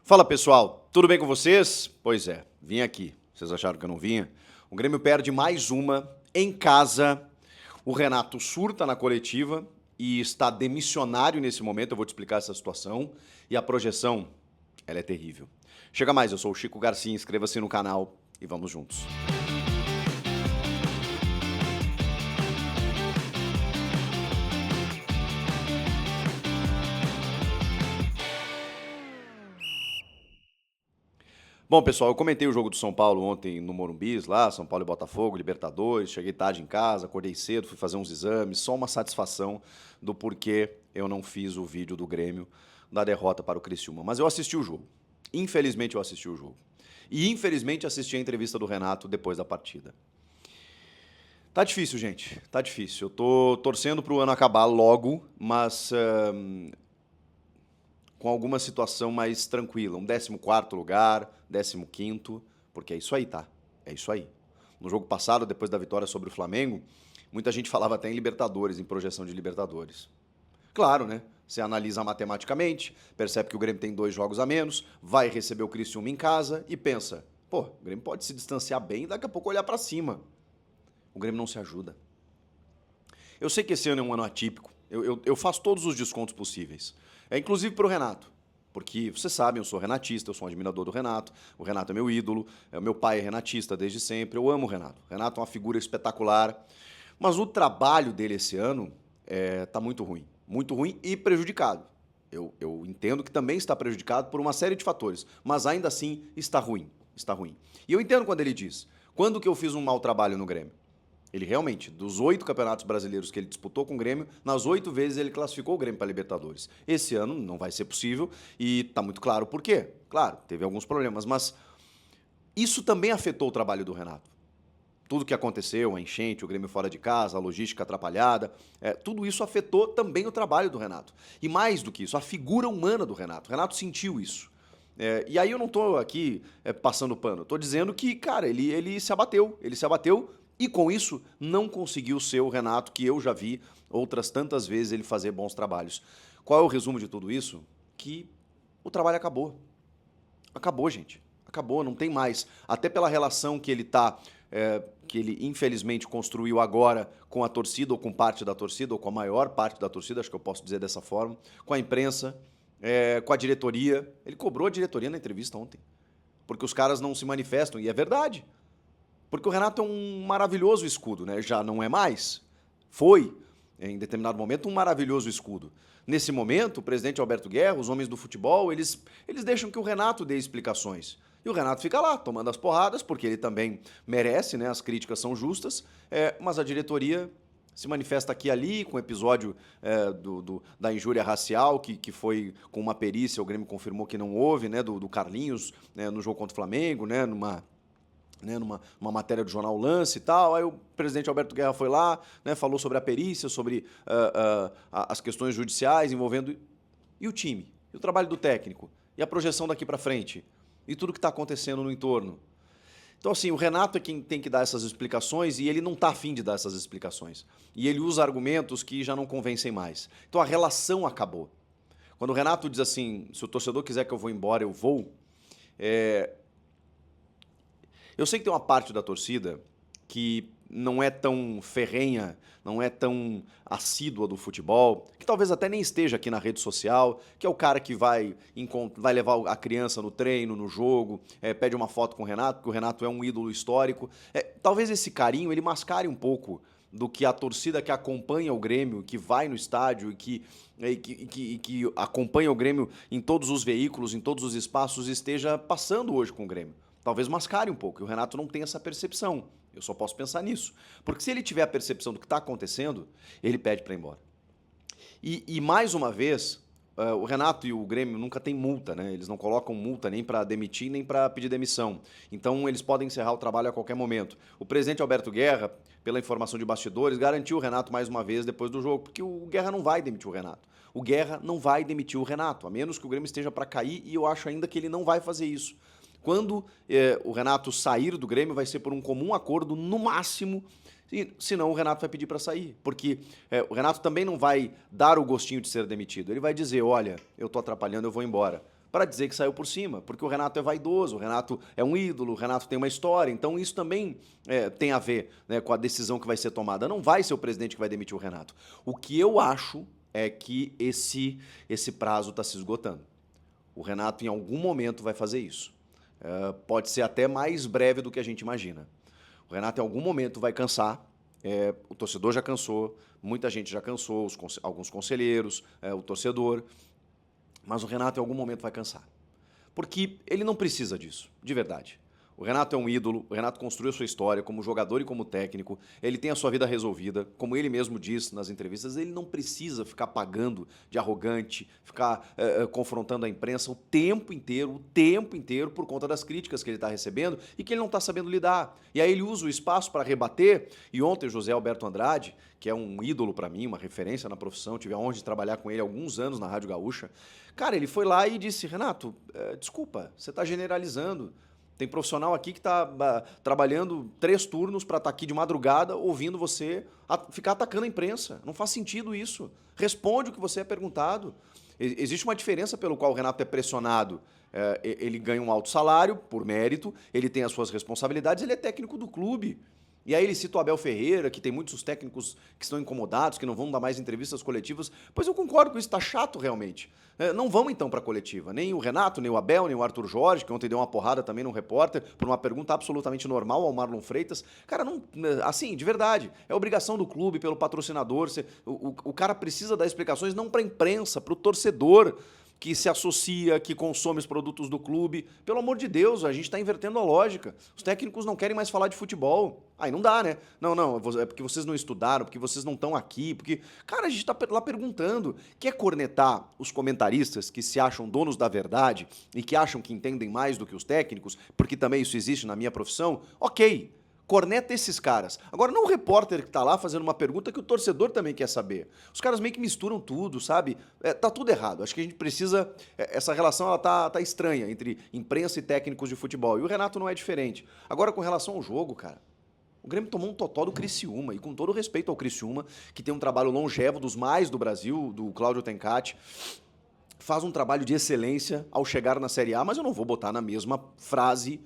Fala pessoal, tudo bem com vocês? Pois é, vim aqui. Vocês acharam que eu não vinha? O Grêmio perde mais uma em casa. O Renato surta na coletiva e está demissionário nesse momento. Eu vou te explicar essa situação. E a projeção, ela é terrível. Chega mais, eu sou o Chico Garcia, inscreva-se no canal e vamos juntos. Bom, pessoal, eu comentei o jogo do São Paulo ontem no Morumbi, lá, São Paulo e Botafogo, Libertadores, cheguei tarde em casa, acordei cedo, fui fazer uns exames, só uma satisfação do porquê eu não fiz o vídeo do Grêmio da derrota para o Criciúma. Mas eu assisti o jogo. Infelizmente eu assisti o jogo. E infelizmente assisti a entrevista do Renato depois da partida. Tá difícil, gente, tá difícil. Eu tô torcendo pro ano acabar logo, mas com alguma situação mais tranquila, um 14º lugar, 15º, porque é isso aí, tá? É isso aí. No jogo passado, depois da vitória sobre o Flamengo, muita gente falava até em Libertadores, em projeção de Libertadores. Claro, né? Você analisa matematicamente, percebe que o Grêmio tem 2 jogos a menos, vai receber o Criciúma em casa e pensa, pô, o Grêmio pode se distanciar bem e daqui a pouco olhar pra cima. O Grêmio não se ajuda. Eu sei que esse ano é um ano atípico, eu faço todos os descontos possíveis. Inclusive para o Renato, porque vocês sabem, eu sou renatista, eu sou um admirador do Renato, o Renato é meu ídolo, meu pai é renatista desde sempre, eu amo o Renato. O Renato é uma figura espetacular, mas o trabalho dele esse ano tá muito ruim e prejudicado. Eu entendo que também está prejudicado por uma série de fatores, mas ainda assim está ruim, está ruim. E eu entendo quando ele diz, quando que eu fiz um mau trabalho no Grêmio? Ele realmente, dos 8 campeonatos brasileiros que ele disputou com o Grêmio, nas 8 vezes ele classificou o Grêmio para a Libertadores. Esse ano não vai ser possível e está muito claro por quê. Claro, teve alguns problemas, mas isso também afetou o trabalho do Renato. Tudo que aconteceu, a enchente, o Grêmio fora de casa, a logística atrapalhada, tudo isso afetou também o trabalho do Renato. E mais do que isso, a figura humana do Renato. O Renato sentiu isso. E aí eu não estou aqui passando pano, estou dizendo que, cara, ele se abateu e com isso não conseguiu ser o Renato que eu já vi outras tantas vezes ele fazer bons trabalhos. Qual é o resumo de tudo isso? Que o trabalho acabou. Acabou, gente. Acabou, não tem mais. Até pela relação que que ele infelizmente construiu agora com a torcida, ou com parte da torcida, ou com a maior parte da torcida, acho que eu posso dizer dessa forma, com a imprensa, com a diretoria. Ele cobrou a diretoria na entrevista ontem, porque os caras não se manifestam, e é verdade. Porque o Renato é um maravilhoso escudo, né? Já não é mais. Foi, em determinado momento, um maravilhoso escudo. Nesse momento, o presidente Alberto Guerra, os homens do futebol, eles deixam que o Renato dê explicações. E o Renato fica lá, tomando as porradas, porque ele também merece, né? As críticas são justas, mas a diretoria se manifesta aqui e ali, com o episódio da injúria racial, que foi com uma perícia, o Grêmio confirmou que não houve, né? Do Carlinhos, né, no jogo contra o Flamengo, né? Numa matéria do jornal Lance e tal, aí o presidente Alberto Guerra foi lá, né, falou sobre a perícia, sobre as questões judiciais envolvendo e o time, e o trabalho do técnico, e a projeção daqui para frente, e tudo que está acontecendo no entorno. Então, assim, o Renato é quem tem que dar essas explicações e ele não está afim de dar essas explicações. E ele usa argumentos que já não convencem mais. Então, a relação acabou. Quando o Renato diz assim, se o torcedor quiser que eu vou embora, eu vou, eu sei que tem uma parte da torcida que não é tão ferrenha, não é tão assídua do futebol, que talvez até nem esteja aqui na rede social, que é o cara que vai levar a criança no treino, no jogo, pede uma foto com o Renato, porque o Renato é um ídolo histórico. Talvez esse carinho ele mascare um pouco do que a torcida que acompanha o Grêmio, que vai no estádio e que acompanha o Grêmio em todos os veículos, em todos os espaços, esteja passando hoje com o Grêmio. Talvez mascare um pouco, e o Renato não tem essa percepção. Eu só posso pensar nisso. Porque se ele tiver a percepção do que está acontecendo, ele pede para ir embora. E mais uma vez, o Renato e o Grêmio nunca têm multa, né? Eles não colocam multa nem para demitir, nem para pedir demissão. Então, eles podem encerrar o trabalho a qualquer momento. O presidente Alberto Guerra, pela informação de bastidores, garantiu o Renato mais uma vez depois do jogo, porque o Guerra não vai demitir o Renato. O Guerra não vai demitir o Renato, a menos que o Grêmio esteja para cair, e eu acho ainda que ele não vai fazer isso. Quando o Renato sair do Grêmio, vai ser por um comum acordo, no máximo, senão o Renato vai pedir para sair. Porque o Renato também não vai dar o gostinho de ser demitido. Ele vai dizer, olha, eu estou atrapalhando, eu vou embora. para dizer que saiu por cima, porque o Renato é vaidoso, o Renato é um ídolo, o Renato tem uma história, então isso também tem a ver, né, com a decisão que vai ser tomada. Não vai ser o presidente que vai demitir o Renato. O que eu acho é que esse prazo está se esgotando. O Renato, em algum momento, vai fazer isso. Pode ser até mais breve do que a gente imagina. O Renato, em algum momento, vai cansar. O torcedor já cansou, muita gente já cansou, alguns conselheiros, o torcedor. Mas o Renato, em algum momento, vai cansar. Porque ele não precisa disso, de verdade. O Renato é um ídolo, o Renato construiu sua história como jogador e como técnico, ele tem a sua vida resolvida, como ele mesmo diz nas entrevistas, ele não precisa ficar pagando de arrogante, ficar confrontando a imprensa o tempo inteiro, por conta das críticas que ele está recebendo e que ele não está sabendo lidar. E aí ele usa o espaço para rebater, e ontem o José Alberto Andrade, que é um ídolo para mim, uma referência na profissão, tive a honra de trabalhar com ele há alguns anos na Rádio Gaúcha, cara, ele foi lá e disse, Renato, desculpa, você está generalizando. Tem profissional aqui que está trabalhando 3 turnos para estar aqui de madrugada ouvindo você ficar atacando a imprensa. Não faz sentido isso. Responde o que você é perguntado. Existe uma diferença pelo qual o Renato é pressionado. Ele ganha um alto salário, por mérito, ele tem as suas responsabilidades, ele é técnico do clube. E aí ele cita o Abel Ferreira, que tem muitos técnicos que estão incomodados, que não vão dar mais entrevistas coletivas. Pois eu concordo com isso, está chato realmente. Não vão então para a coletiva. Nem o Renato, nem o Abel, nem o Arthur Jorge, que ontem deu uma porrada também num repórter, por uma pergunta absolutamente normal ao Marlon Freitas. Cara, não, assim, de verdade, é obrigação do clube, pelo patrocinador. O cara precisa dar explicações não para a imprensa, para o torcedor que se associa, que consome os produtos do clube. Pelo amor de Deus, a gente está invertendo a lógica. Os técnicos não querem mais falar de futebol. Aí não dá, né? Não, é porque vocês não estudaram, porque vocês não estão aqui, porque... Cara, a gente está lá perguntando. Quer cornetar os comentaristas que se acham donos da verdade e que acham que entendem mais do que os técnicos, porque também isso existe na minha profissão? Ok. Corneta esses caras. Agora, não o repórter que tá lá fazendo uma pergunta que o torcedor também quer saber. Os caras meio que misturam tudo, sabe? Tá tudo errado. Acho que a gente precisa... Essa relação, ela tá estranha entre imprensa e técnicos de futebol. E o Renato não é diferente. Agora, com relação ao jogo, cara, o Grêmio tomou um totó do Criciúma. E com todo respeito ao Criciúma, que tem um trabalho longevo, dos mais do Brasil, do Cláudio Tencati, faz um trabalho de excelência ao chegar na Série A, mas eu não vou botar na mesma frase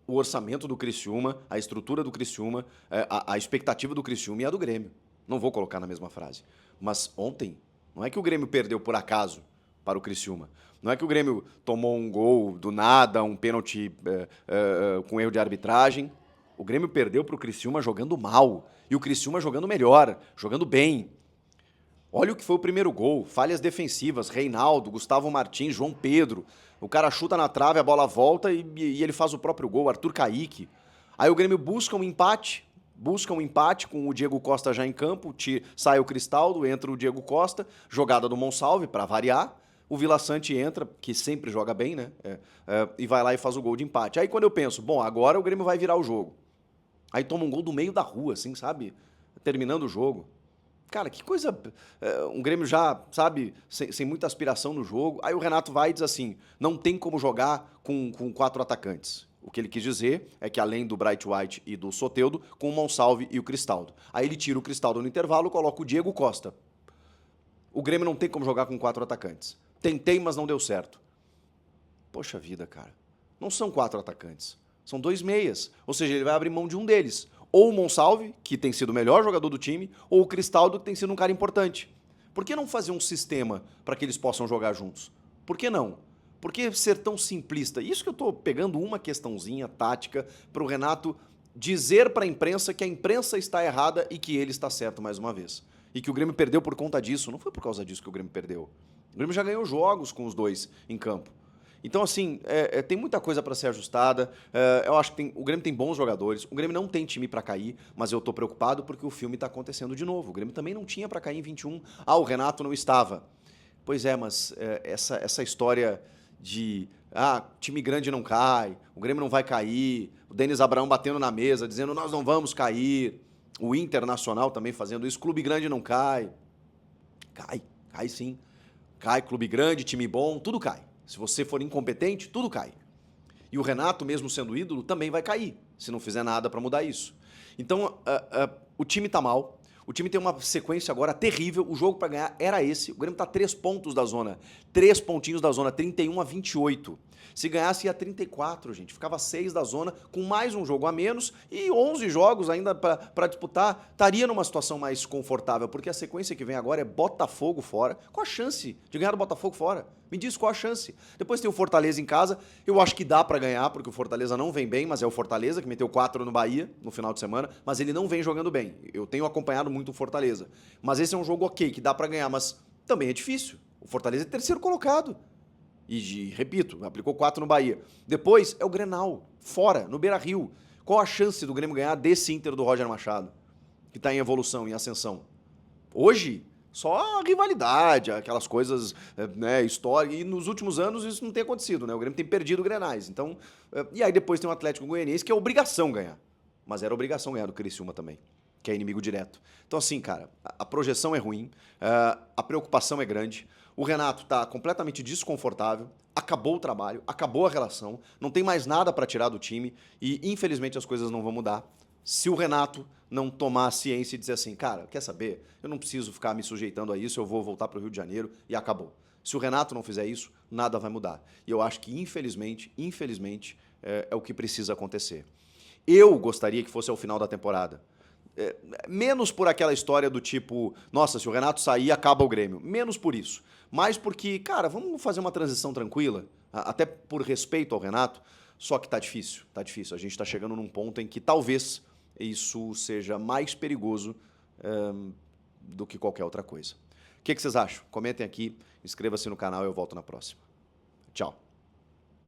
o orçamento do Criciúma, a estrutura do Criciúma, a expectativa do Criciúma e a do Grêmio. Não vou colocar na mesma frase. Mas ontem, não é que o Grêmio perdeu por acaso para o Criciúma. Não é que o Grêmio tomou um gol do nada, um pênalti com erro de arbitragem. O Grêmio perdeu para o Criciúma jogando mal. E o Criciúma jogando melhor, jogando bem. Olha o que foi o primeiro gol. Falhas defensivas, Reinaldo, Gustavo Martins, João Pedro. O cara chuta na trave, a bola volta e ele faz o próprio gol, Arthur Caíque. Aí o Grêmio busca um empate com o Diego Costa já em campo, sai o Cristaldo, entra o Diego Costa, jogada do Monsalve para variar. O Vila Sante entra, que sempre joga bem, né? E vai lá e faz o gol de empate. Aí quando eu penso, bom, agora o Grêmio vai virar o jogo. Aí toma um gol do meio da rua, assim, sabe? Terminando o jogo. Cara, que coisa... Um Grêmio já, sabe, sem muita aspiração no jogo. Aí o Renato vai e diz assim, não tem como jogar com 4 atacantes. O que ele quis dizer é que além do Bright White e do Soteldo, com o Monsalve e o Cristaldo. Aí ele tira o Cristaldo no intervalo e coloca o Diego Costa. O Grêmio não tem como jogar com 4 atacantes. Tentei, mas não deu certo. Poxa vida, cara. Não são 4 atacantes. São 2 meias. Ou seja, ele vai abrir mão de um deles. Ou o Monsalve, que tem sido o melhor jogador do time, ou o Cristaldo, que tem sido um cara importante. Por que não fazer um sistema para que eles possam jogar juntos? Por que não? Por que ser tão simplista? Isso que eu estou pegando uma questãozinha tática para o Renato dizer para a imprensa que a imprensa está errada e que ele está certo mais uma vez. E que o Grêmio perdeu por conta disso. Não foi por causa disso que o Grêmio perdeu. O Grêmio já ganhou jogos com os dois em campo. Então, assim, tem muita coisa para ser ajustada. Eu acho que o Grêmio tem bons jogadores. O Grêmio não tem time para cair, mas eu tô preocupado porque o filme está acontecendo de novo. O Grêmio também não tinha para cair em 21. O Renato não estava. Pois é, mas essa história de time grande não cai, o Grêmio não vai cair, o Denis Abraão batendo na mesa, dizendo nós não vamos cair, o Internacional também fazendo isso, clube grande não cai. Cai sim. Cai, clube grande, time bom, tudo cai. Se você for incompetente, tudo cai. E o Renato, mesmo sendo ídolo, também vai cair, se não fizer nada para mudar isso. Então, o time tá mal, O time tem uma sequência agora terrível. O jogo para ganhar era esse. O Grêmio tá 3 pontos da zona. 3 pontinhos da zona, 31-28. Se ganhasse, ia 34, gente. Ficava 6 da zona, com mais um jogo a menos e 11 jogos ainda para disputar. Estaria numa situação mais confortável, porque a sequência que vem agora é Botafogo fora. Qual a chance de ganhar do Botafogo fora? Me diz qual a chance. Depois tem o Fortaleza em casa. Eu acho que dá para ganhar, porque o Fortaleza não vem bem, mas é o Fortaleza que meteu 4 no Bahia no final de semana, mas ele não vem jogando bem. Eu tenho acompanhado muito o Fortaleza. Mas esse é um jogo ok, que dá para ganhar, mas também é difícil. O Fortaleza é terceiro colocado. E, repito, aplicou 4 no Bahia. Depois é o Grenal, fora, no Beira-Rio. Qual a chance do Grêmio ganhar desse Inter do Roger Machado, que está em evolução, em ascensão? Hoje, só a rivalidade, aquelas coisas, né, históricas. E nos últimos anos isso não tem acontecido, né? O Grêmio tem perdido Grenais. Então, e aí depois tem o Atlético Goianiense, que é obrigação ganhar. Mas era obrigação ganhar do Criciúma também, que é inimigo direto. Então, assim, cara, a projeção é ruim, a preocupação é grande. O Renato tá completamente desconfortável, acabou o trabalho, acabou a relação, não tem mais nada para tirar do time e, infelizmente, as coisas não vão mudar. Se o Renato não tomar a ciência e dizer assim, cara, quer saber? Eu não preciso ficar me sujeitando a isso, eu vou voltar para o Rio de Janeiro e acabou. Se o Renato não fizer isso, nada vai mudar. E eu acho que, infelizmente, é o que precisa acontecer. Eu gostaria que fosse ao final da temporada. Menos por aquela história do tipo, nossa, se o Renato sair, acaba o Grêmio. Menos por isso. Mais porque, cara, vamos fazer uma transição tranquila, até por respeito ao Renato, só que tá difícil, tá difícil. A gente tá chegando num ponto em que talvez isso seja mais perigoso do que qualquer outra coisa. O que vocês acham? Comentem aqui, inscreva-se no canal e eu volto na próxima. Tchau.